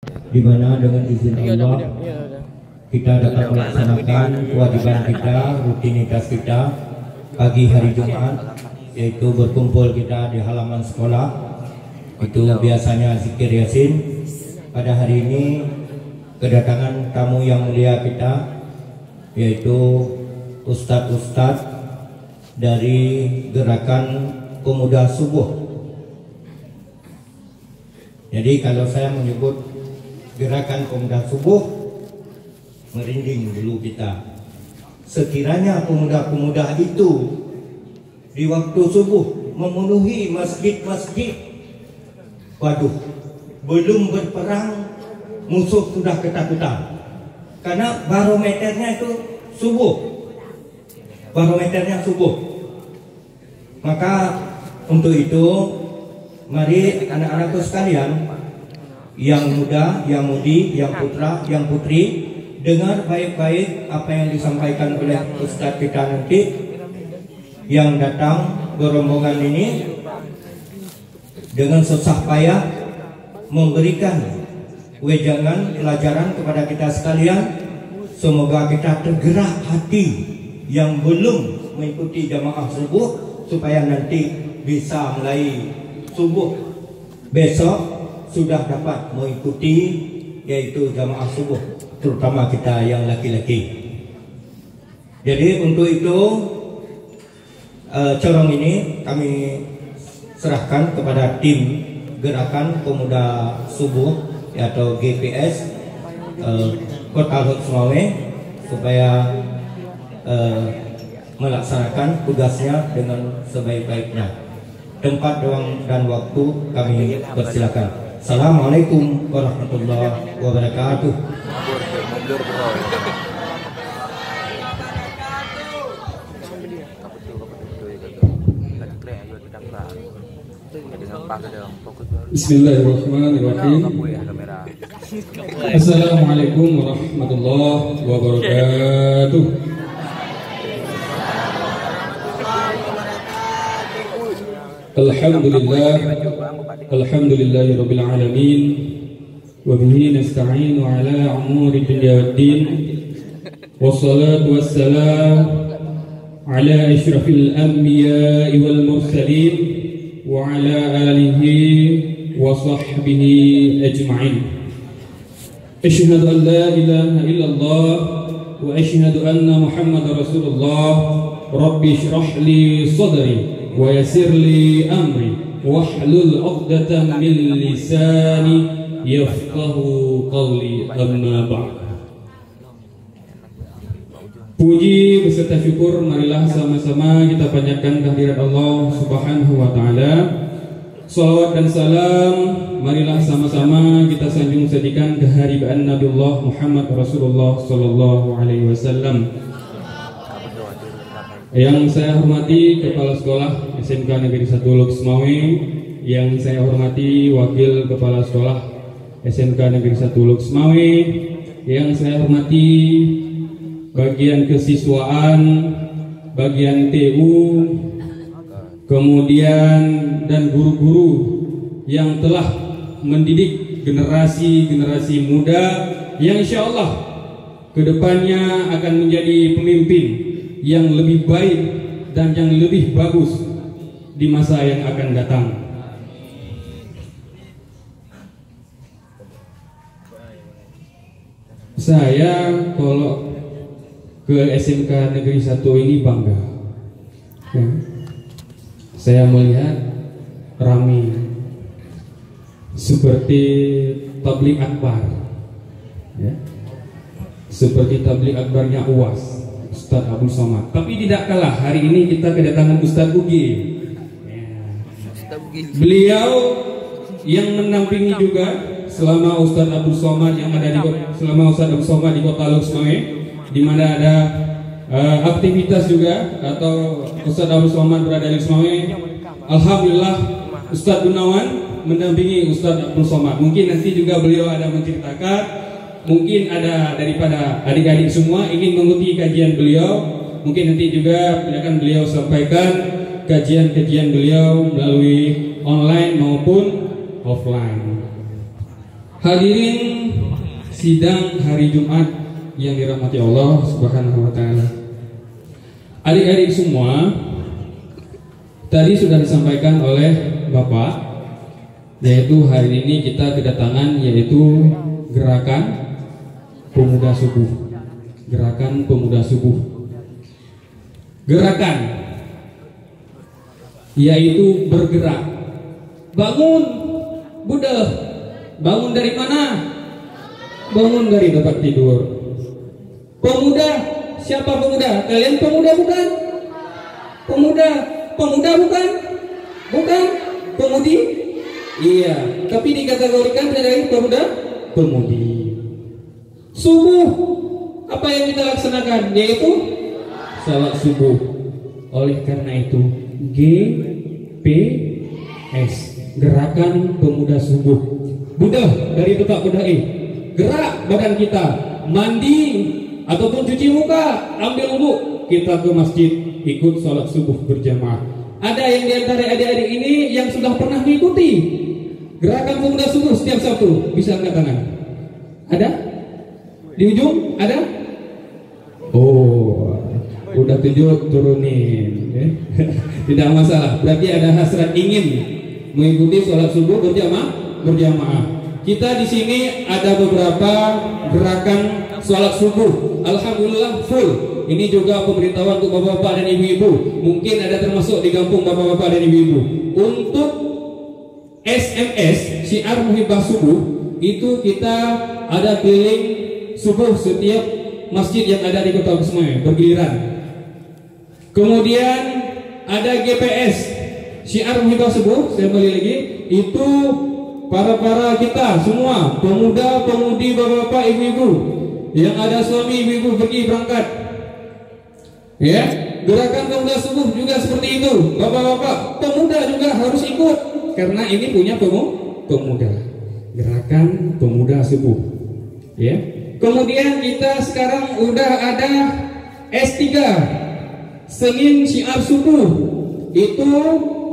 di mana dengan izin Allah kita dapat melaksanakan kewajiban kita, rutinitas kita pagi hari Jumat, yaitu berkumpul kita di halaman sekolah. Itu biasanya zikir yasin. Pada hari ini kedatangan tamu yang mulia kita, yaitu ustadz-ustadz dari gerakan pemuda subuh. Jadi kalau saya menyebut gerakan pemuda subuh, merinding dulu kita. Sekiranya pemuda-pemuda itu di waktu subuh memenuhi masjid-masjid, waduh, belum berperang musuh sudah ketakutan. Karena barometernya itu subuh, barometernya subuh. Maka untuk itu, mari anak-anakku sekalian, yang muda, yang mudi, yang putra, yang putri, dengar baik-baik apa yang disampaikan oleh Ustadz kita nanti yang datang berombongan ini dengan susah payah memberikan wejangan pelajaran kepada kita sekalian. Semoga kita tergerak hati yang belum mengikuti jamaah subuh supaya nanti bisa mulai subuh besok sudah dapat mengikuti yaitu jamaah subuh, terutama kita yang laki-laki. Jadi untuk itu corong ini kami serahkan kepada tim gerakan pemuda subuh atau GPS Kota Lut Sumawe supaya melaksanakan tugasnya dengan sebaik-baiknya. Tempat, ruang, dan waktu kami persilakan. Assalamualaikum warahmatullahi wabarakatuh. Bismillahirrahmanirrahim. Assalamualaikum warahmatullahi wabarakatuh. Alhamdulillahi rabbil alamin, wa bihi nasta'inu ala umuri dunya waddin, wassalatu wassalam ala asyrafil anbiya'i wal mursalin wa ala alihi wa sahbihi ajma'in. Asyhadu an la ilaha illallah wa asyhadu anna Muhammadar Rasulullah. Rabbi shrah li sadri wa yassir li amri wahlul 'uqdatam min lisani yafqahu qawli, amma ba'd. Puji beserta syukur marilah sama-sama kita panjatkan kehadirat Allah Subhanahu wa taala. Salawat dan salam marilah sama-sama kita sanjung sedikan keharibaan Nabiullah Muhammad Rasulullah sallallahu alaihi wasallam. Yang saya hormati Kepala Sekolah SMK Negeri 1 Lut Sumawe, yang saya hormati Wakil Kepala Sekolah SMK Negeri 1 Lut Sumawe, yang saya hormati bagian kesiswaan, bagian TU, kemudian dan guru-guru yang telah mendidik generasi-generasi muda yang insya Allah kedepannya akan menjadi pemimpin yang lebih baik dan yang lebih bagus di masa yang akan datang. Saya kalau ke SMK Negeri 1 ini bangga ya. Saya melihat ramai seperti tabligh akbar ya. Seperti tabligh akbarnya UAS Ustadz Abdul Somad. Tapi tidak kalah hari ini kita kedatangan Ustadz Bugi ya. Beliau yang menampingi juga selama Ustadz Abdul Somad yang ada di Kota Lut Sumawe, di mana ada aktivitas juga atau Ustadz Abdul Somad berada di Sumawe. Alhamdulillah Ustadz Gunawan mendampingi Ustadz Abdul Somad. Mungkin nanti juga beliau ada menceritakan, mungkin ada daripada adik-adik semua ingin mengikuti kajian beliau. Mungkin nanti juga akan beliau sampaikan kajian-kajian beliau melalui online maupun offline. Hadirin sidang hari Jumat yang dirahmati Allah Subhanahu wa taala. Adik-adik semua, tadi sudah disampaikan oleh Bapak, yaitu hari ini kita kedatangan yaitu gerakan pemuda subuh. Gerakan pemuda subuh. Gerakan yaitu bergerak. Bangun, budak. Bangun dari mana? Bangun dari tempat tidur. Pemuda, siapa pemuda? Kalian pemuda bukan? Pemuda, pemuda bukan? Bukan? Pemudi? Iya, tapi dikategorikan dari pemuda? Pemudi. Subuh, apa yang kita laksanakan? Yaitu salat subuh. Oleh karena itu, GPS, Gerakan Pemuda Subuh. Budah dari tempat budai, gerak badan kita, mandi ataupun cuci muka, ambil wudhu, kita ke masjid, ikut sholat subuh berjamaah. Ada yang diantara adik-adik ini yang sudah pernah mengikuti gerakan pemuda subuh setiap Sabtu? Bisa angkat tangan. Ada? Di ujung ada? Oh, udah tunjuk turunin. Tidak masalah. Berarti ada hasrat ingin mengikuti sholat subuh berjamaah. Kita di sini ada beberapa gerakan sholat subuh. Alhamdulillah full. Ini juga pemberitahuan untuk bapak-bapak dan ibu-ibu. Mungkin ada termasuk di kampung bapak-bapak dan ibu-ibu. Untuk SMS syiar muhibah subuh itu kita ada keliling subuh setiap masjid yang ada di Kota Semarang bergiliran. Kemudian ada GPS syiar muhibah subuh. Saya kembali lagi, itu para kita semua, pemuda, pemudi, bapak-bapak, ibu-ibu yang ada suami, ibu-ibu pergi berangkat. Ya, gerakan pemuda subuh juga seperti itu. Bapak-bapak, pemuda juga harus ikut karena ini punya pemuda. Gerakan pemuda subuh. Ya. Kemudian kita sekarang udah ada S3 Senin syiar subuh. Itu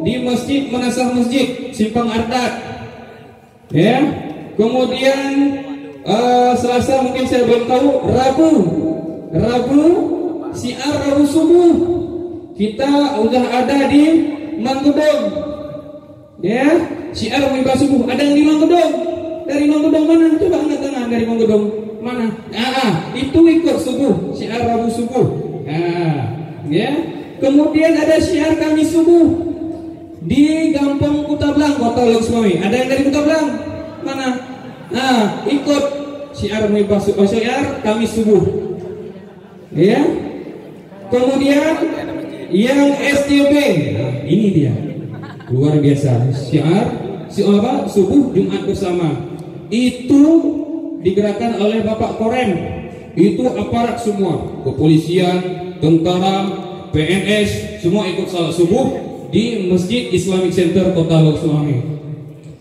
di Masjid Manasah Masjid Simpang Ardat. Ya, kemudian Selasa mungkin saya belum tahu. Rabu syiar Rabu subuh kita udah ada di Manggudong. Ya, syiar muhibah subuh ada yang di Manggudong. Dari Manggudong mana? Coba angkat tangan dari Manggudong mana? Itu ikut subuh syiar Rabu subuh. Ya, kemudian ada syiar Kamis subuh di Gampang Kutablang, Kota Loksmawi. Ada yang dari Kutablang? Mana? Ikut syiar muhibah subuh, syiar Kamis subuh. Ya. Kemudian yang STB, ini dia. Luar biasa. Syiar subuh Jumat bersama. Itu digerakkan oleh Bapak Korem. Itu aparat semua, kepolisian, tentara, PNS, semua ikut salat subuh di Masjid Islamic Center Kota Loksmawi.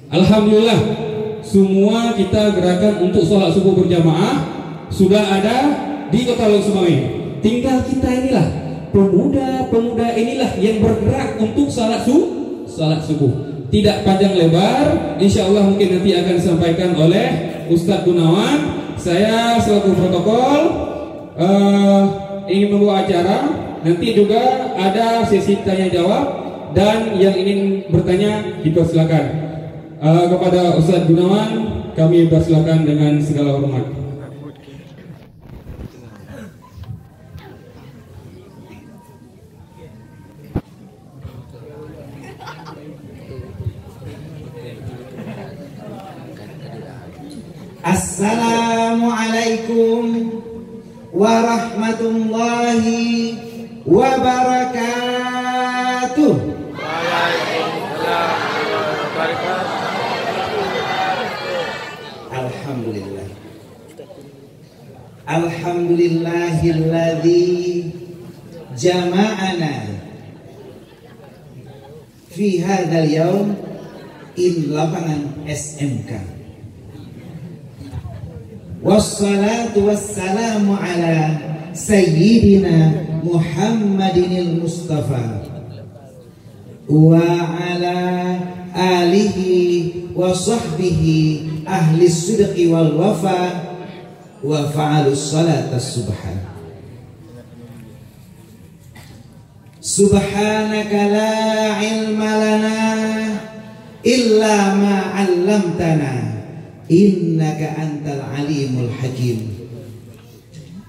Alhamdulillah, semua kita gerakan untuk sholat subuh berjamaah sudah ada di Kota Loksmawi. Tinggal kita inilah, pemuda inilah yang bergerak untuk sholat subuh. Tidak panjang lebar, insya Allah mungkin nanti akan disampaikan oleh Ustadz Gunawan. Saya selaku protokol ingin membawa acara. Nanti juga ada sesi tanya jawab. Dan yang ingin bertanya dipersilakan. Kepada Ustadz Gunawan kami persilakan dengan segala hormat. Assalamualaikum warahmatullahi wabarakatuh. Alhamdulillah. Alhamdulillahilladzi jama'ana fi hadzal yaum in lapangan SMK. Wassalatu wassalamu ala sayyidina Muhammadinil Mustafa wa ala alihi wa sahbihi ahli sidqi wal wafa wa fa'alus salata subhan. Subhanaka la ilma lana illa ma 'allamtana innaka antal alimul hakim.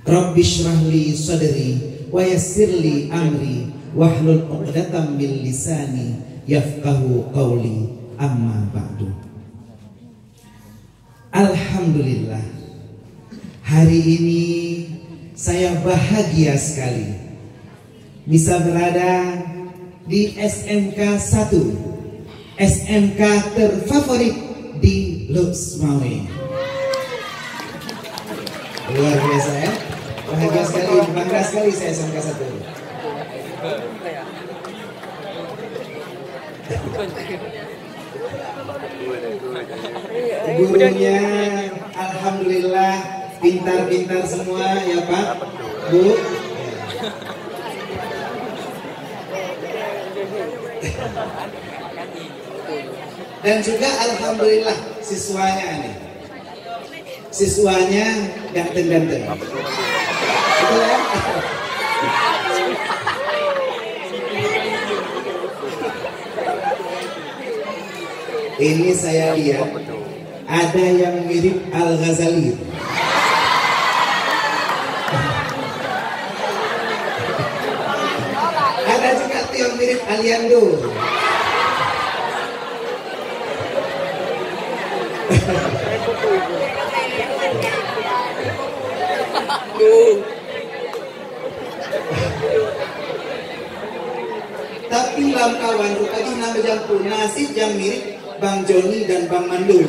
Rabbi shrah li sadri wa yassir li amri wahlul 'uqdatam min lisani yafqahu qawli, amma ba'du. Alhamdulillah, hari ini saya bahagia sekali bisa berada di SMK 1, SMK terfavorit di Luxmawe. Luar biasa ya, bahagia sekali, bangga sekali saya SMK 1. Gurunya alhamdulillah pintar-pintar semua ya Pak, Bu. Dan juga alhamdulillah siswanya nih. Siswanya ganteng-ganteng. Betul ya? Ini saya lihat ada yang mirip Al-Ghazali. Ada juga yang mirip Aliando. Tapi kawan tadi nama jampu nasib yang mirip Bang Joni dan Bang Mandul.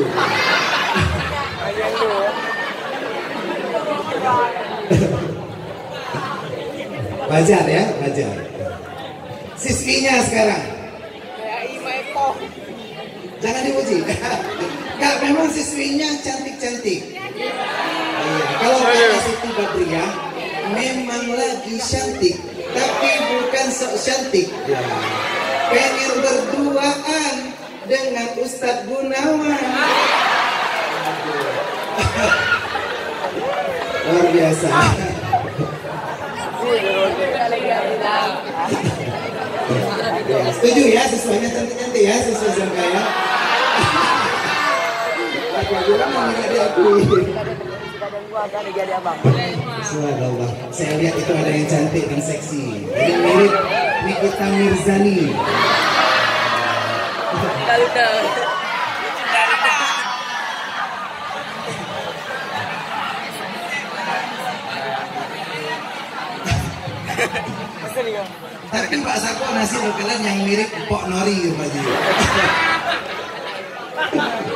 Wajar ya, wajar. Siswinya sekarang jangan dipuji. Enggak, memang siswinya cantik-cantik. Iya, kalau kata Siti Badriah memang lagi cantik, tapi bukan sok cantik. Pengen berduaan dengan Ustadz Gunawan. Luar biasa. Ya, setuju ya, siswanya cantik-cantik ya, siswa SMK ya. Subhanallah, saya lihat itu ada yang cantik dan seksi. Ada yang mirip Nikita Mirzani. Tapi Pak Sako nasi lokalan yang mirip Pok Nori Pak Ji.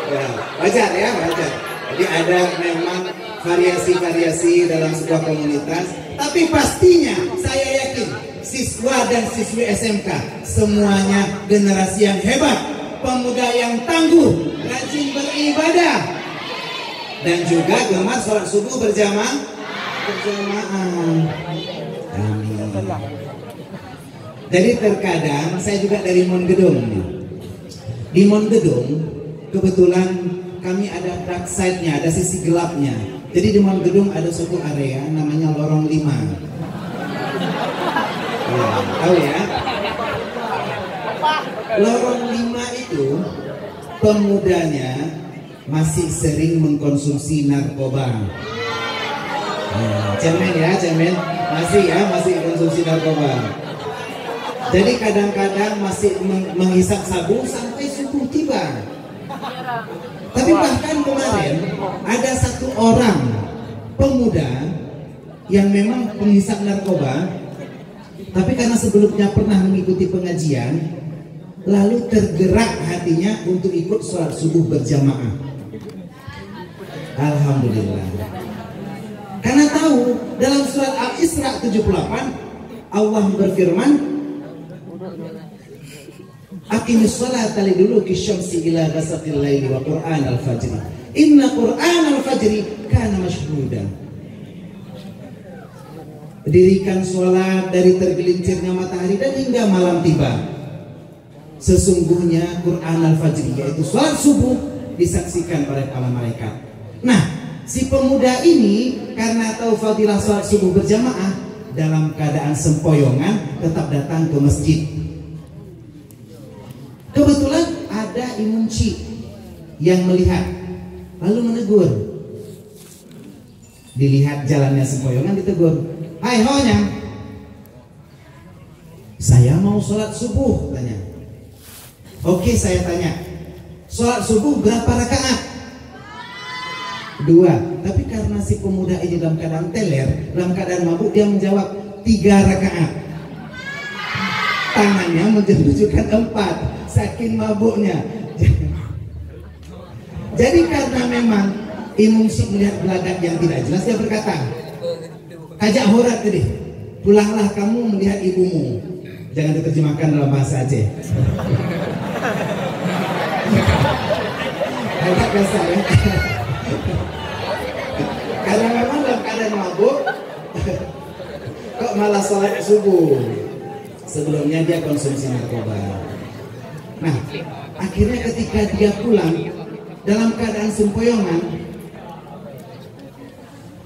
Ya, wajar ya, wajar. Jadi ada memang variasi-variasi dalam sebuah komunitas. Tapi pastinya saya yakin siswa dan siswi SMK semuanya generasi yang hebat, pemuda yang tangguh, rajin beribadah, dan juga gemar sholat subuh berjamaah. Amin. Jadi terkadang saya juga dari Mongedong. Di Mongedong kebetulan kami ada dark side-nya, ada sisi gelapnya. Jadi di Mongedong ada suatu area namanya Lorong 5. Ya, tahu ya? Lorong 5 itu pemudanya masih sering mengkonsumsi narkoba. Cemen ya, cemen. Masih konsumsi narkoba. Jadi kadang-kadang masih menghisap sabu sampai subuh tiba. Tapi bahkan kemarin ada satu orang pemuda yang memang penghisap narkoba, tapi karena sebelumnya pernah mengikuti pengajian, lalu tergerak hatinya untuk ikut sholat subuh berjamaah. Alhamdulillah. Karena tahu dalam surat Al-Isra 78 Allah berfirman, aqimis sholata liduluki syamsi ila ghasaqil laili wa qur'an al-fajr inna qur'an al-fajri kana mashhuda. Dirikan sholat dari tergelincirnya matahari dan hingga malam tiba. Sesungguhnya Quran al-fajr, yaitu sholat subuh, disaksikan oleh para malaikat. Nah, si pemuda ini karena tahu fadilah sholat subuh berjamaah, dalam keadaan sempoyongan tetap datang ke masjid. Kebetulan ada Imam Ci yang melihat, lalu menegur. Dilihat jalannya sempoyongan, ditegur. Hai honya, saya mau sholat subuh, tanya. Oke, saya tanya, sholat subuh berapa rakaat? 2. Tapi karena si pemuda ini dalam keadaan teler, dalam keadaan mabuk, dia menjawab 3 rakaat. Tangannya menunjukkan 4, saking mabuknya. Jadi karena memang Imam Syekh melihat gelagat yang tidak jelas, dia berkata, ajak horat tadi, pulanglah kamu melihat ibumu. Jangan diterjemahkan dalam bahasa Aceh. Agak kasar ya. Karena memang dalam keadaan mabuk, kok malah sholat subuh. Sebelumnya dia konsumsi narkoba. Nah, akhirnya ketika dia pulang dalam keadaan sempoyongan,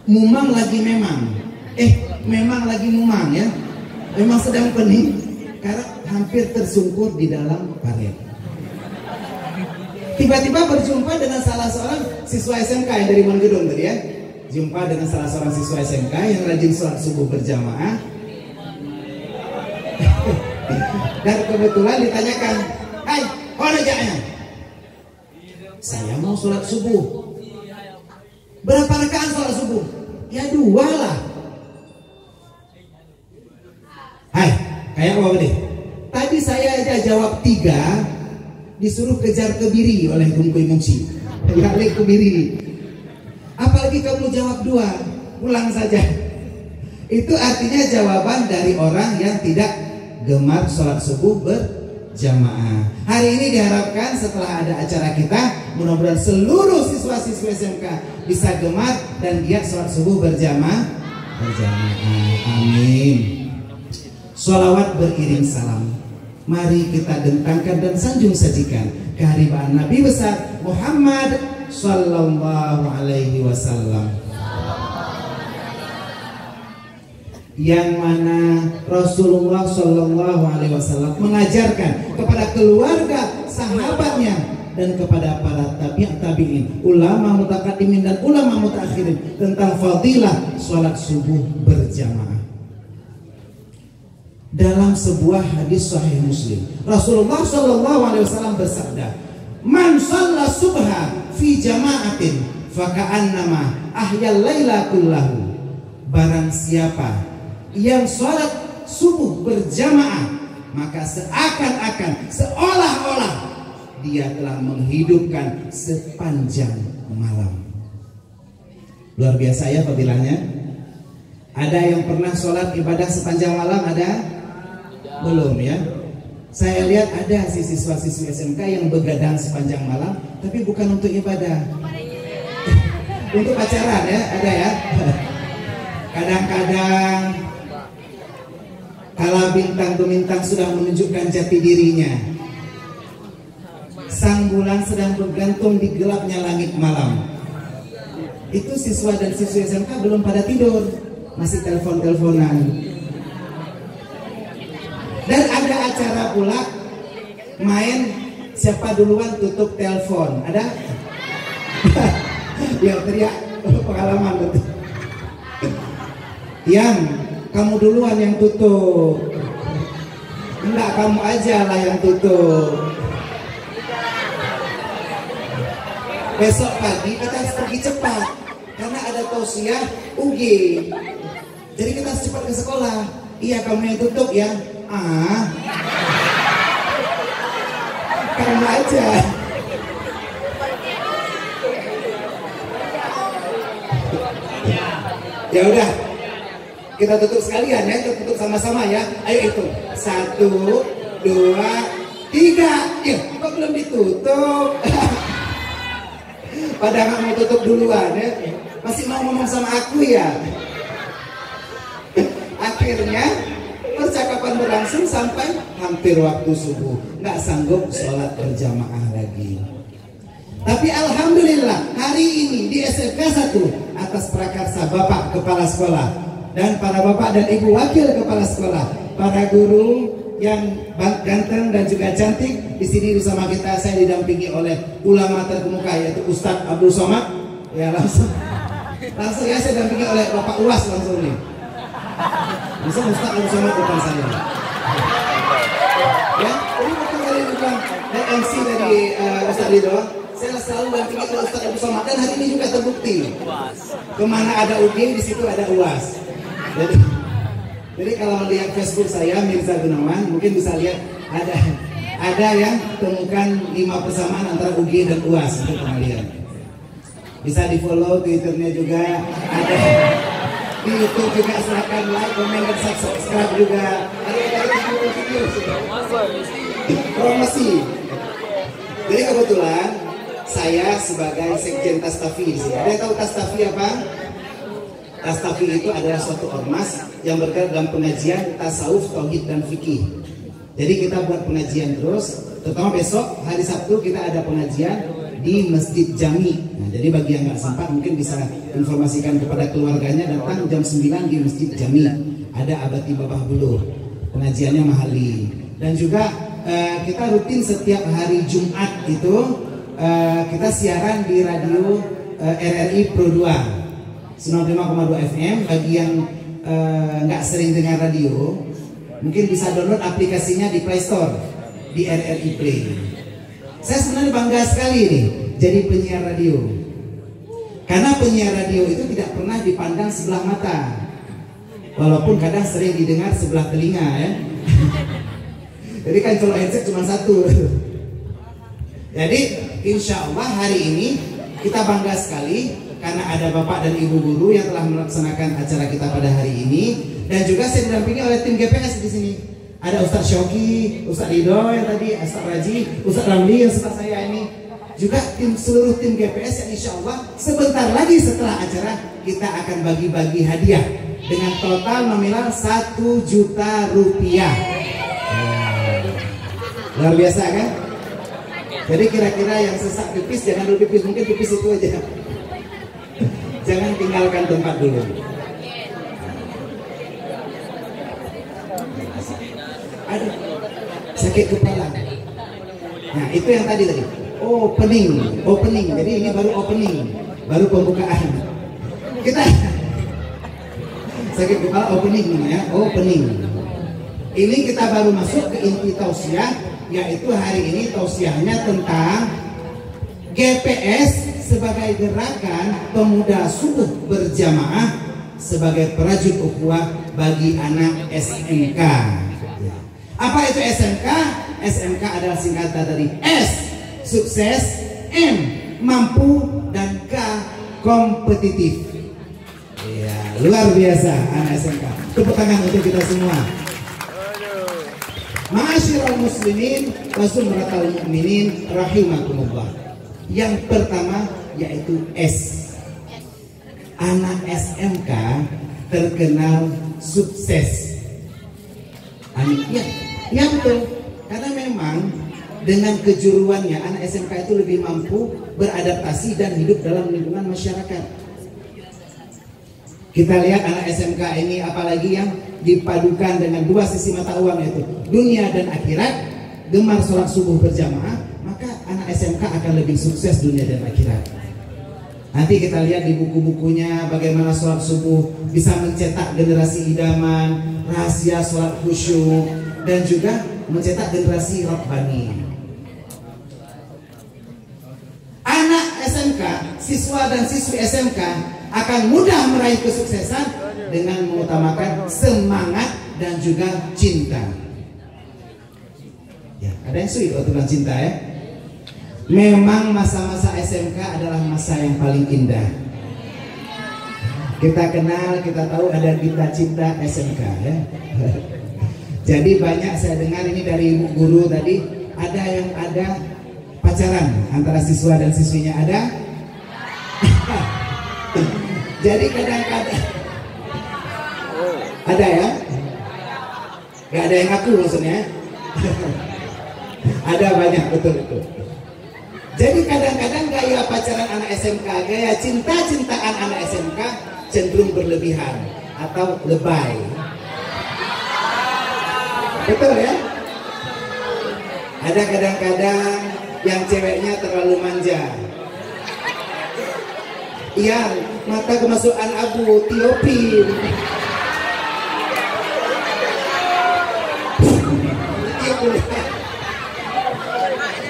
mumang lagi memang lagi mumang ya, memang sedang pening karena hampir tersungkur di dalam paret. Tiba-tiba berjumpa dengan salah seorang siswa SMK yang dari Manggedong tadi ya. Jumpa dengan salah seorang siswa SMK yang rajin sholat subuh berjamaah. Dan kebetulan ditanyakan, hai, mana jaknya? Saya mau sholat subuh. Berapa rakaat sholat subuh? Ya 2 lah. Hai, kayak apa deh? Tadi saya aja jawab 3, disuruh kejar kebiri oleh Gumku Imungsi. Balik kebiri. Apalagi kamu jawab 2, pulang saja. Itu artinya jawaban dari orang yang tidak gemar sholat subuh berjamaah. Hari ini diharapkan setelah ada acara kita, mudah-mudahan seluruh siswa-siswa SMK bisa gemar dan giat sholat subuh berjamaah. Amin. Sholawat beriring salam. Mari kita dentangkan dan sanjung sajikan keharibaan Nabi besar Muhammad Sallallahu Alaihi Wasallam, yang mana Rasulullah Sallallahu Alaihi Wasallam mengajarkan kepada keluarga, sahabatnya, dan kepada para tabi'in, ulama mutakaddimin dan ulama mutakhirin tentang fadilah sholat subuh berjamaah. Dalam sebuah hadis sahih Muslim, Rasulullah Sallallahu Alaihi Wasallam bersabda, "Man shalla subha fi jama'atin faka'annama ahyal laila kullahu." Barang siapa yang sholat subuh berjamaah, maka seakan-akan, seolah-olah dia telah menghidupkan sepanjang malam. Luar biasa ya fadilahnya. Ada yang pernah sholat ibadah sepanjang malam? Ada? Belum ya. Saya lihat ada siswa-siswi SMK yang begadang sepanjang malam, tapi bukan untuk ibadah, untuk pacaran ya, ada ya. Kadang-kadang kala bintang bintang sudah menunjukkan jati dirinya, sang bulan sedang bergantung di gelapnya langit malam, itu siswa dan siswi SMK belum pada tidur, masih telepon-teleponan. Dan ada acara pula main siapa duluan tutup telepon, ada? Yang teriak pengalaman betul. Yang kamu duluan yang tutup. Enggak, kamu aja lah yang tutup. Besok pagi kita harus pergi cepat karena ada tausiah UG. Jadi kita harus cepat ke sekolah. Iya, kamu yang tutup ya. Kamu aja. Ya udah, kita tutup sekalian ya, kita tutup sama-sama ya. Ayo itu 1, 2, 3. Ya, kok belum ditutup? Padahal mau tutup duluan ya. Masih mau ngomong sama aku ya. Akhirnya percakapan berlangsung sampai hampir waktu subuh, nggak sanggup sholat berjamaah lagi. Tapi alhamdulillah hari ini di SMK 1 atas prakarsa Bapak Kepala Sekolah dan para Bapak dan Ibu Wakil Kepala Sekolah, para guru yang ganteng dan juga cantik di sini bersama kita, saya didampingi oleh ulama terkemuka yaitu Ustadz Abdul Somad. Ya langsung ya saya dampingi oleh Bapak Uwas langsung nih. Bisa Ustadz Abdul Somad depan saya. Ya, ini waktu kalian bilang MC dari Ustadz Ridho, saya selalu dampingi oleh Ustadz Abdul Somad dan hari ini juga terbukti. Kemana ada UG di situ ada UAS. Jadi kalau lihat Facebook saya Mirza Gunawan, mungkin bisa lihat ada yang temukan 5 persamaan antara UG dan UAS untuk kalian. Bisa di follow Twitternya juga ada. Di YouTube juga silahkan like, komen, dan subscribe juga. Ada video promosi. Jadi kebetulan saya sebagai Sekjen Tastafi. Ada yang tahu Tastafi apa? Tastafi itu adalah suatu ormas yang bergerak dalam pengajian tasawuf, tauhid, dan fikih. Jadi kita buat pengajian terus, terutama besok hari Sabtu kita ada pengajian di Masjid Jami. Nah, jadi bagi yang nggak sempat mungkin bisa informasikan kepada keluarganya, datang jam 9 di Masjid Jami. Ada Abati Babah Buluh, pengajiannya mahali. Dan juga kita rutin setiap hari Jumat itu kita siaran di radio RRI Pro 2 95,2 FM. Bagi yang nggak sering dengar radio, mungkin bisa download aplikasinya di Play Store, di RRI Play. Saya sebenarnya bangga sekali nih jadi penyiar radio, karena penyiar radio itu tidak pernah dipandang sebelah mata, walaupun kadang sering didengar sebelah telinga ya. Jadi kan kalau headset cuma satu. Jadi insya Allah hari ini kita bangga sekali karena ada Bapak dan Ibu guru yang telah melaksanakan acara kita pada hari ini, dan juga saya didampingi oleh tim GPS di sini. Ada Ustadz Syoki, Ustadz Ridho yang tadi, Ustadz Raji, Ustadz Ramli yang setelah saya ini, juga seluruh tim GPS yang insya Allah sebentar lagi setelah acara kita akan bagi-bagi hadiah dengan total nominal 1 juta rupiah. Luar biasa kan? Jadi kira-kira yang sesak pipis jangan dulu pipis, mungkin pipis itu aja. Jangan tinggalkan tempat dulu. Aduh, sakit kepala. Nah itu yang tadi. Opening. Jadi ini baru opening, baru pembukaan. Kita sakit kepala opening ya, opening. Ini kita baru masuk ke inti tausiah, yaitu hari ini tausiahnya tentang GPS sebagai gerakan pemuda subuh berjamaah sebagai perajin ukhuwah bagi anak SMK. Apa itu SMK? SMK adalah singkatan dari S, sukses, M, mampu, dan K, kompetitif. Ya, luar biasa anak SMK. Tepuk tangan untuk kita semua. Ma'asyiral muslimin wa sumratal mu'minin rahimakumullah. Yang pertama yaitu S. Anak SMK terkenal sukses. Ya betul. Karena memang dengan kejuruannya anak SMK itu lebih mampu beradaptasi dan hidup dalam lingkungan masyarakat. Kita lihat anak SMK ini apalagi yang dipadukan dengan dua sisi mata uang, yaitu dunia dan akhirat, gemar sholat subuh berjamaah, maka anak SMK akan lebih sukses dunia dan akhirat. Nanti kita lihat di buku-bukunya bagaimana sholat subuh bisa mencetak generasi idaman, rahasia sholat khusyuk, dan juga mencetak generasi rabbani. Anak SMK, siswa dan siswi SMK akan mudah meraih kesuksesan dengan mengutamakan semangat dan juga cinta. Ya, ada yang sulit tentang cinta ya. Memang masa-masa SMK adalah masa yang paling indah. Kita kenal, kita tahu ada kita cinta SMK ya. Jadi banyak saya dengar ini dari ibu guru tadi, ada yang ada pacaran antara siswa dan siswinya ada. Jadi kadang-kadang ada ya, gak ada yang ngaku maksudnya. Ada banyak, betul. Jadi kadang-kadang gaya pacaran anak SMK, gaya cinta-cintaan anak SMK cenderung berlebihan atau lebay. Betul ya? Ada kadang-kadang yang ceweknya terlalu manja. Yang mata kemasukan abu, tiupin.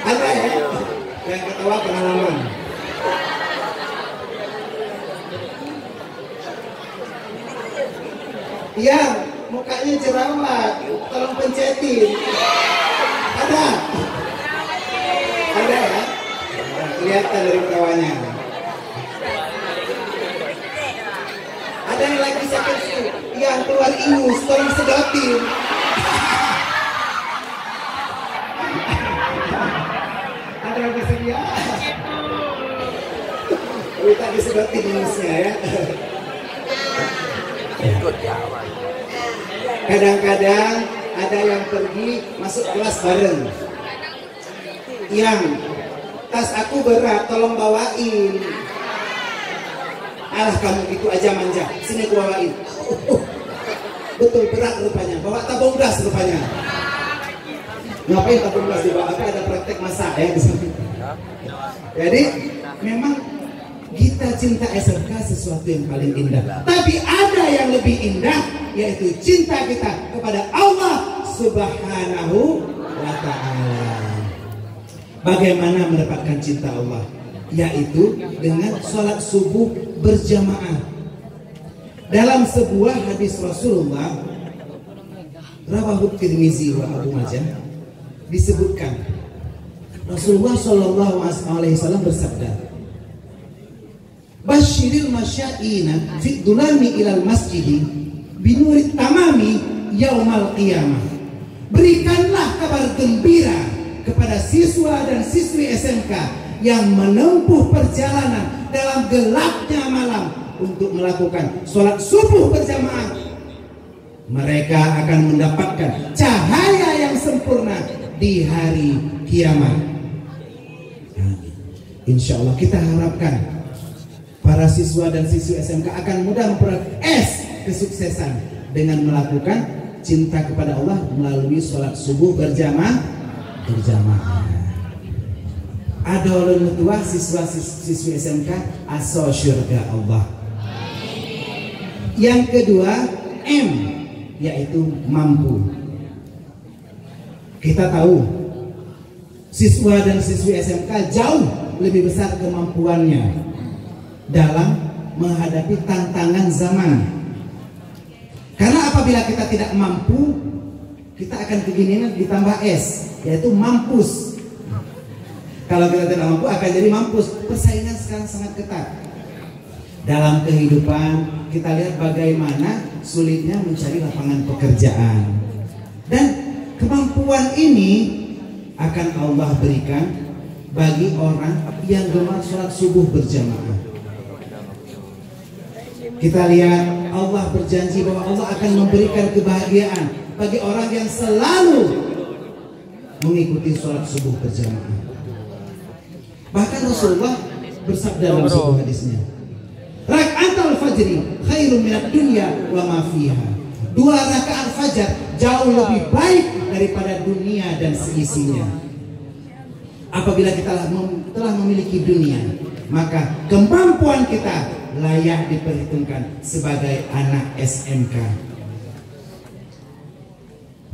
Ada ya? Yang ketawa pengalaman. Yang mukanya jerawat, tolong pencetin. Ada? Ada ya? Kelihatan dari ketawanya. Ada yang lagi sakit flu, yang keluar ingus, tolong sedotin. Ada yang bersedia? Kita disedotin ingusnya ya. Kadang-kadang ada yang pergi masuk kelas bareng. Yang tas aku berat, tolong bawain. Alah kamu gitu aja manja, sini aku bawain. Betul berat rupanya, bawa tabung gas rupanya. Ngapain tabung gas dibawa? Apa ada praktek masak ya di sini. Jadi memang kita cinta SMK sesuatu yang paling indah. Tapi ada yang lebih indah, yaitu cinta kita kepada Allah Subhanahu wa Ta'ala. Bagaimana mendapatkan cinta Allah? Yaitu dengan sholat subuh berjamaah. Dalam sebuah hadis Rasulullah, rawahu Tirmizi wa Abu Majah, disebutkan Rasulullah Shallallahu Alaihi Wasallam bersabda, Basyiril masyaina fit dulami ilal masjidi binurit tamami yaumal qiyamah. Berikanlah kabar gembira kepada siswa dan siswi SMK yang menempuh perjalanan dalam gelapnya malam untuk melakukan sholat subuh berjamaah. Mereka akan mendapatkan cahaya yang sempurna di hari kiamat. Insya Allah kita harapkan para siswa dan siswi SMK akan mudah memperoleh kesuksesan dengan melakukan cinta kepada Allah melalui sholat subuh berjamaah. Ada orang tua siswa siswi SMK aso syurga Allah. Yang kedua M, yaitu mampu. Kita tahu siswa dan siswi SMK jauh lebih besar kemampuannya dalam menghadapi tantangan zaman. Karena apabila kita tidak mampu, kita akan keginian ditambah S, yaitu mampus. Kalau kita tidak mampu akan jadi mampus. Persaingan sekarang sangat ketat. Dalam kehidupan kita lihat bagaimana sulitnya mencari lapangan pekerjaan. Dan kemampuan ini akan Allah berikan bagi orang yang gemar sholat subuh berjamaah. Kita lihat Allah berjanji bahwa Allah akan memberikan kebahagiaan bagi orang yang selalu mengikuti sholat subuh berjamaah. Bahkan Rasulullah bersabda dalam sebuah hadisnya, Rak'atul fajri khairum minad dunya wa ma fiha. 2 rakaat fajar jauh lebih baik daripada dunia dan seisinya. Apabila kita telah memiliki dunia, maka kemampuan kita layak diperhitungkan sebagai anak SMK.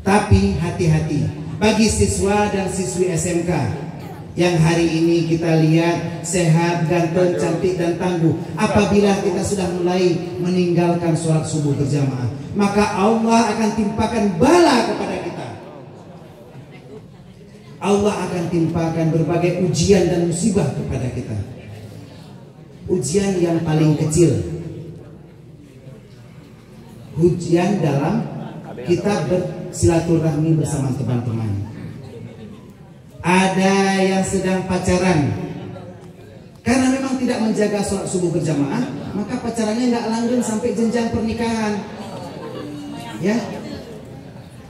Tapi hati-hati bagi siswa dan siswi SMK yang hari ini kita lihat sehat, ganteng, cantik dan tangguh. Apabila kita sudah mulai meninggalkan sholat subuh berjamaah, maka Allah akan timpakan bala kepada kita. Allah akan timpakan berbagai ujian dan musibah kepada kita. Ujian yang paling kecil, ujian dalam kita bersilaturahmi bersama teman-teman. Ada yang sedang pacaran, karena memang tidak menjaga sholat subuh berjamaah, maka pacarannya nggak langgeng sampai jenjang pernikahan. Ya,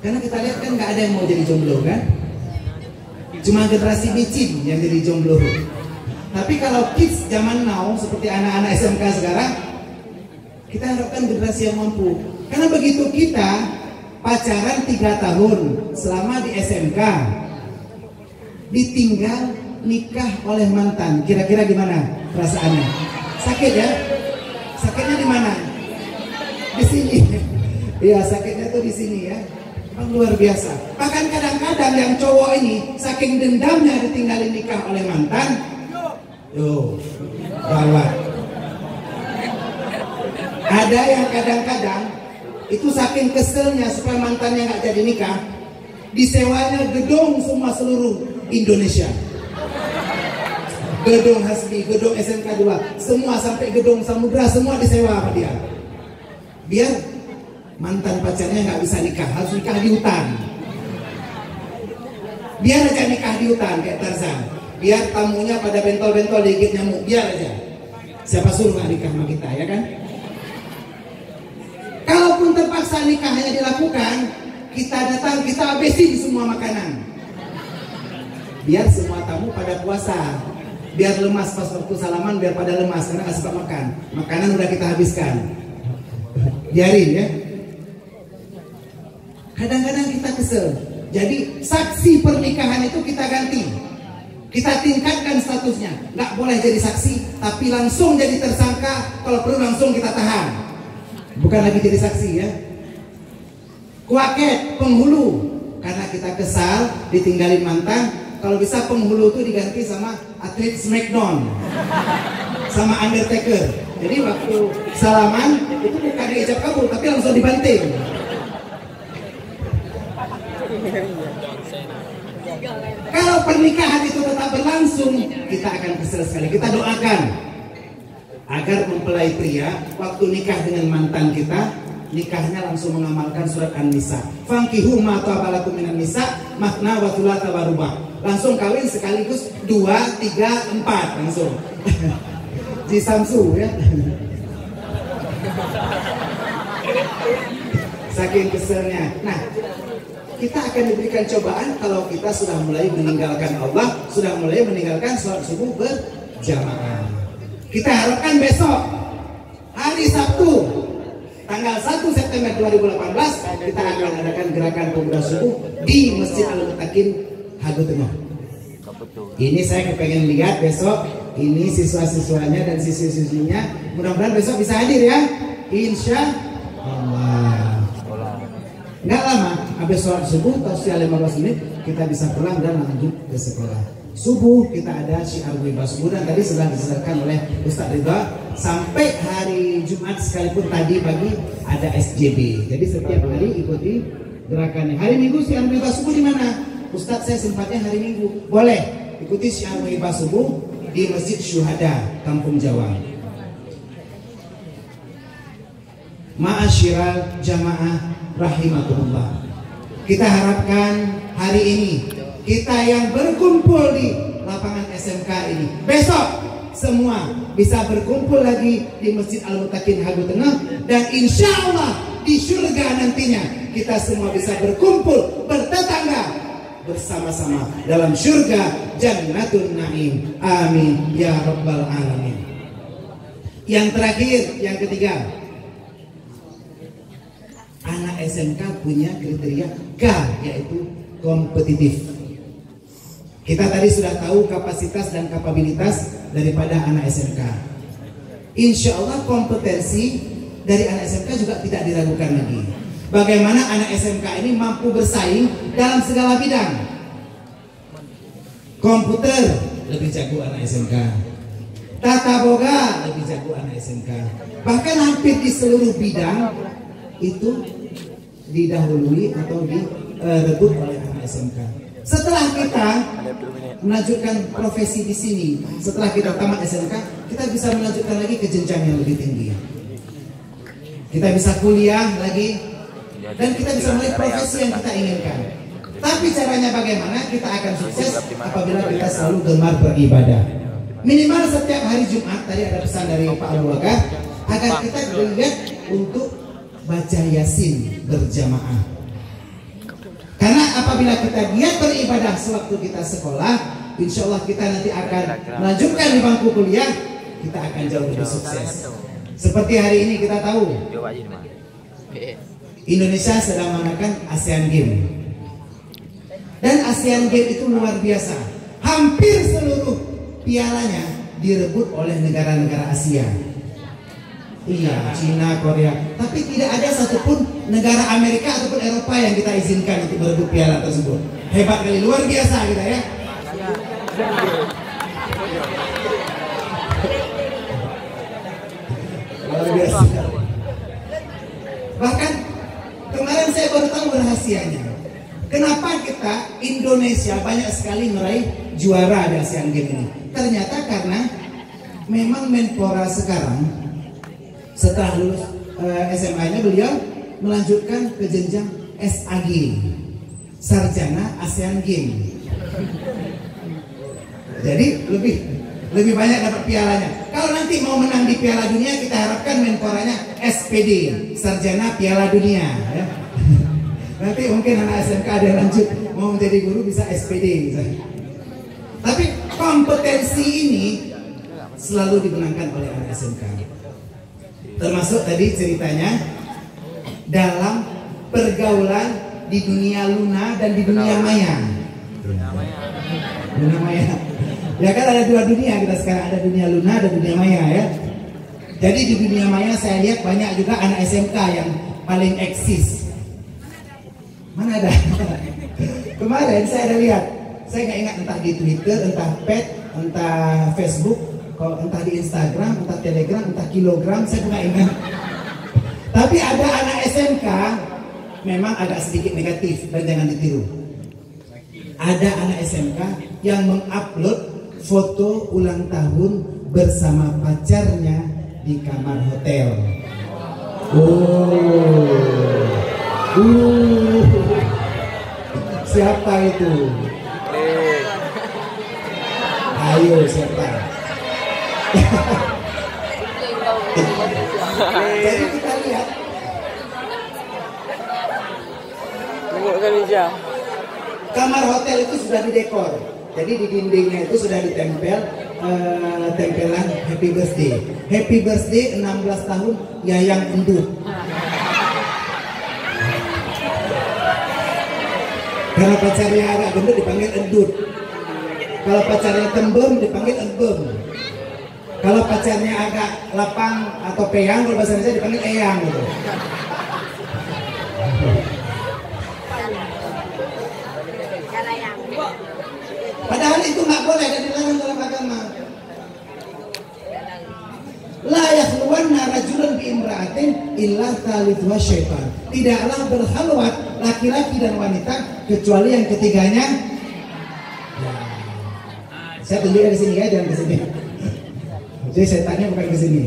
karena kita lihat kan nggak ada yang mau jadi jomblo kan. Cuma generasi micin yang jadi jomblo. Tapi kalau kids zaman now seperti anak-anak SMK sekarang, kita harapkan generasi yang mampu. Karena begitu kita pacaran 3 tahun selama di SMK, ditinggal nikah oleh mantan, kira-kira gimana perasaannya? Sakit ya? Sakitnya di mana? Di sini. Iya, sakitnya tuh di sini ya. Luar biasa. Bahkan kadang-kadang yang cowok ini saking dendamnya ditinggalin nikah oleh mantan, gawat. Ada yang kadang-kadang itu saking keselnya supaya mantannya nggak jadi nikah, disewanya gedung semua seluruh Indonesia. Gedung Hasbi, gedung SMK 2, semua sampai gedung Samudra semua disewa sama dia. Biar mantan pacarnya nggak bisa nikah, harus nikah di hutan. Biar aja nikah di hutan kayak Tarzan. Biar tamunya pada bentol-bentol digigit nyamuk, biar aja. Siapa suruh nggak nikah sama kita, ya kan? Kalaupun terpaksa nikahnya dilakukan, kita datang, kita habisin semua makanan. Biar semua tamu pada puasa. Biar lemas pas waktu salaman, biar pada lemas karena nggak sempat makan. Makanan udah kita habiskan. Biarin ya. Kadang-kadang kita kesel. Jadi saksi pernikahan itu kita ganti. Kita tingkatkan statusnya. Nggak boleh jadi saksi, tapi langsung jadi tersangka. Kalau perlu langsung kita tahan. Bukan lagi jadi saksi ya. Kuaket, penghulu. Karena kita kesal, ditinggalin mantan. Kalau bisa penghulu itu diganti sama atlet Smackdown, sama Undertaker. Jadi waktu salaman itu bukan diijab kabul, tapi langsung dibanting. Kalau pernikahan itu tetap berlangsung, kita akan kesel sekali. Kita doakan agar mempelai pria waktu nikah dengan mantan kita, nikahnya langsung mengamalkan surat An-Nisa. Fankihu ma ta'abalakum minan nisa makna wa thulatha wa ruba'. Langsung kawin sekaligus 2, 3, 4 langsung. Di Samsu ya. Saking keselnya. Nah, kita akan diberikan cobaan kalau kita sudah mulai meninggalkan Allah, sudah mulai meninggalkan sholat subuh berjamaah. Kita harapkan besok hari Sabtu tanggal 1 September 2018 kita akan adakan gerakan pemuda subuh di Masjid Al-Mutakin Hago Tengah. Ini saya kepengen lihat besok ini siswa-siswanya dan siswi-siswinya. Mudah-mudahan besok bisa hadir ya. Insya Allah. Nggak lama, habis sholat subuh tausiah 15 menit kita bisa pulang dan lanjut ke sekolah. Subuh kita ada syiar Wiba Subuh dan tadi sedang diserahkan oleh Ustadz Ridha. Sampai hari Jumat sekalipun tadi pagi ada SJB. Jadi setiap hari ikuti gerakannya. Hari Minggu syiar Wiba Subuh di mana? Ustadz saya sempatnya hari Minggu. Boleh ikuti syiar Wiba Subuh di Masjid Syuhada Kampung Jawa. Ma'asyiral jamaah rahimakumullah. Kita harapkan hari ini kita yang berkumpul di lapangan SMK ini besok semua bisa berkumpul lagi di Masjid Al-Mutakin Hago Tengah, dan insya Allah di surga nantinya kita semua bisa berkumpul bertetangga bersama-sama dalam surga Jannatun Naim. Amin ya rabbal alamin. Yang terakhir, yang ketiga, anak SMK punya kriteria K, yaitu kompetitif. Kita tadi sudah tahu kapasitas dan kapabilitas daripada anak SMK. Insya Allah kompetensi dari anak SMK juga tidak diragukan lagi. Bagaimana anak SMK ini mampu bersaing dalam segala bidang. Komputer lebih jago anak SMK. Tata boga lebih jago anak SMK. Bahkan hampir di seluruh bidang itu didahului atau direbut oleh anak SMK. Setelah kita melanjutkan profesi di sini, setelah kita tamat SMK, kita bisa melanjutkan lagi ke jenjang yang lebih tinggi. Kita bisa kuliah lagi, dan kita bisa memilih profesi yang kita inginkan. Tapi caranya bagaimana? Kita akan sukses apabila kita selalu gemar beribadah. Minimal setiap hari Jumat, tadi ada pesan dari Pak Al-Waka, agar kita giat untuk baca Yasin berjamaah. Karena apa apabila kita giat beribadah sewaktu kita sekolah, insya Allah kita nanti akan melanjutkan di bangku kuliah, kita akan jauh lebih sukses. Seperti hari ini kita tahu Indonesia sedang mengadakan ASEAN Games. Dan ASEAN Games itu luar biasa. Hampir seluruh pialanya direbut oleh negara-negara Asia. Iya, Cina, Korea. Tapi tidak ada satupun negara Amerika ataupun Eropa yang kita izinkan untuk berebut piala tersebut. Hebat kali, luar biasa kita ya. Luar biasa. Bahkan kemarin saya baru tahu rahasianya. Kenapa kita Indonesia banyak sekali meraih juara di ASEAN Games ini? Ternyata karena memang Menpora sekarang setelah lulus SMA-nya beliau melanjutkan ke jenjang SAG, Sarjana ASEAN Games. Jadi lebih banyak dapat pialanya. Kalau nanti mau menang di Piala Dunia, kita harapkan Menporanya SPD, Sarjana Piala Dunia. Ya. Nanti mungkin anak SMK ada yang lanjut mau menjadi guru bisa SPD misalnya. Tapi kompetensi ini selalu dimenangkan oleh anak SMK. Termasuk tadi ceritanya dalam pergaulan di dunia Luna dan di dunia Maya. Dunia Maya. Ya kan ada dua dunia kita sekarang, ada dunia Luna dan dunia Maya ya. Jadi di dunia Maya saya lihat banyak juga anak SMK yang paling eksis. Mana ada? Kemarin saya ada lihat, saya nggak ingat entah di Twitter, entah Pet, entah Facebook, kalau entah di Instagram, entah Telegram, entah Kilogram, saya nggak ingat. Tapi ada anak SMK memang agak sedikit negatif dan jangan ditiru. Ada anak SMK yang mengupload foto ulang tahun bersama pacarnya di kamar hotel. Siapa itu? Ayo siapa? Jadi kita lihat kamar hotel itu sudah didekor. Jadi di dindingnya itu sudah ditempel tempelan Happy Birthday. Happy Birthday 16 tahun Yayang Endut. Kalau pacarnya agak gendut dipanggil Endut. Kalau pacarnya tembem dipanggil Embem. Kalau pacarnya agak lapang atau peyang, kalau bahasa Indonesia dipanggil Eyang gitu. Padahal itu nggak boleh dan dilarang dalam agama. La yakhluwanna rajulun bi imra'atin illa thalithuha syaitan. Tidaklah berkhalwat laki-laki dan wanita kecuali yang ketiganya. Ya. Saya tunjukkan di sini ya, jangan ke sini. Jadi setannya bukan ke sini.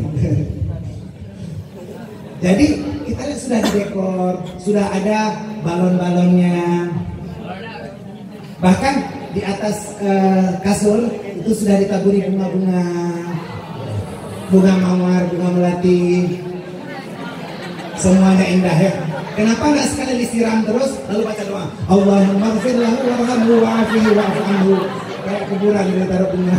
Jadi kita lihat sudah didekor, sudah ada balon-balonnya. Bahkan di atas kasur itu sudah ditaburi bunga-bunga, bunga mawar, bunga melati, semuanya indah ya. Kenapa nggak sekali disiram terus lalu baca doa Allahumma ighfir lahu warhamhu wa'afihi wa'fu anhu, kayak kuburan ditaruh bunga.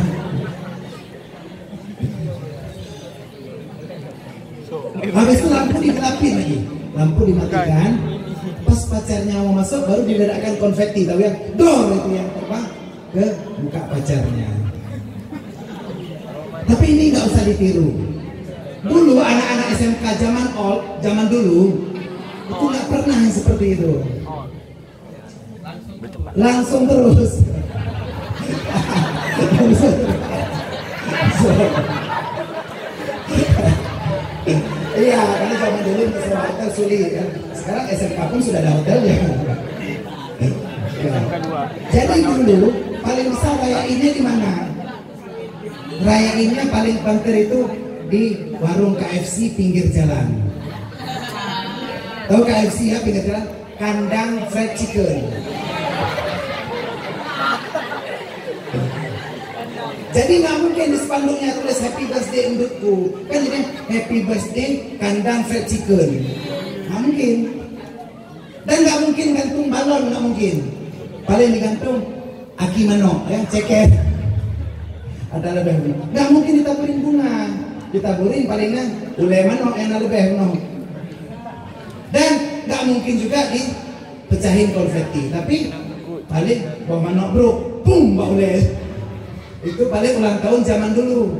Habis itu lampu digelapin lagi, lampu dimatikan. Pas pacarnya mau masuk baru diledakkan konfeti, tahu ya, dor itu yang terbang ke muka pacarnya. Tapi ini nggak usah ditiru. Dulu anak-anak SMK zaman dulu itu nggak pernah yang seperti itu. Langsung terus. Iya, karena zaman dulu misalnya hotel sulit kan. Sekarang SMK pun sudah ada hotelnya. Ya. Jadi dulu paling besar rayainnya di mana? Rayainnya paling banter itu di warung KFC pinggir jalan. Tahu KFC ya, pinggir jalan? Kandang fried chicken. Jadi nggak mungkin di spanduknya tulis Happy Birthday Endutku, kan jadi Happy Birthday Kandang Fried Chicken. Nggak mungkin. Dan nggak mungkin gantung balon, nggak mungkin. paling digantung aki mano ya ceket ada lebih. Nggak mungkin ditaburin bunga, ditaburin palingnya ulai mano yang lebih no. Dan nggak mungkin juga dipecahin konfeti, tapi paling bawa mano bro, boom bauleh. Itu paling ulang tahun zaman dulu.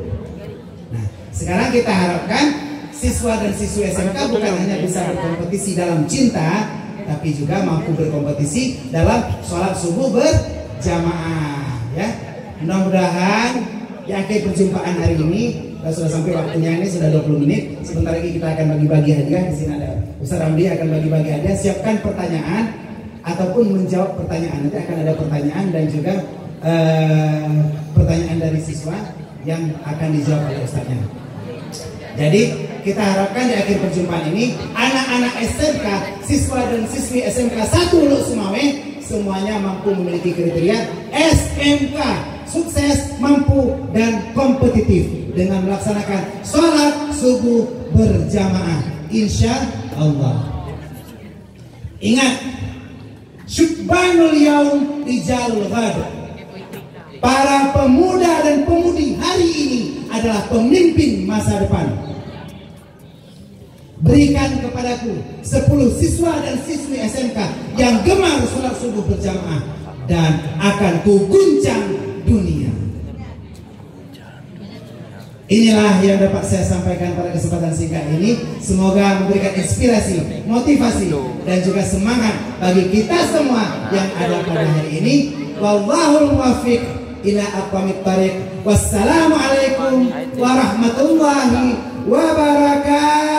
Nah, sekarang kita harapkan siswa dan siswi SMK bukan hanya bisa berkompetisi dalam cinta, tapi juga mampu berkompetisi dalam sholat subuh berjamaah. Ya, mudah-mudahan di akhir perjumpaan hari ini sudah sampai waktunya, ini sudah 20 menit. Sebentar lagi kita akan bagi-bagi hadiah. Di sini ada Ustaz Ramli akan bagi-bagi hadiah. Siapkan pertanyaan ataupun menjawab pertanyaan. Nanti akan ada pertanyaan dan juga pertanyaan dari siswa yang akan dijawab oleh ustaznya. Jadi kita harapkan di akhir perjumpaan ini anak-anak SMK, siswa dan siswi SMK 1 Luk Sumawe semuanya mampu memiliki kriteria SMK sukses, mampu dan kompetitif dengan melaksanakan sholat subuh berjamaah insya Allah. Ingat, syubbanul yaum rijalul ghad. Para pemuda dan pemudi hari ini adalah pemimpin masa depan. Berikan kepadaku 10 siswa dan siswi SMK yang gemar sholat subuh berjamaah dan akan kuguncang dunia. Inilah yang dapat saya sampaikan pada kesempatan singkat ini. Semoga memberikan inspirasi, motivasi dan juga semangat bagi kita semua yang ada pada hari ini. Wallahul muwaffiq ila aqwamit thariq. Wassalamualaikum warahmatullahi wabarakatuh.